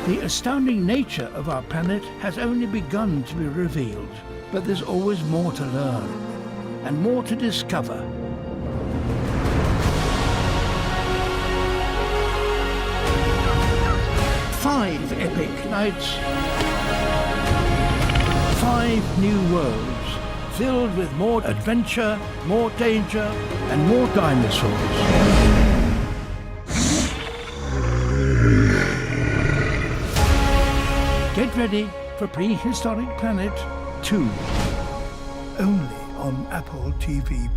The astounding nature of our planet has only begun to be revealed, but there's always more to learn and more to discover. Five epic nights, 5 new worlds, filled with more adventure, more danger, and more dinosaurs. Get ready for Prehistoric Planet 2. Only on Apple TV+.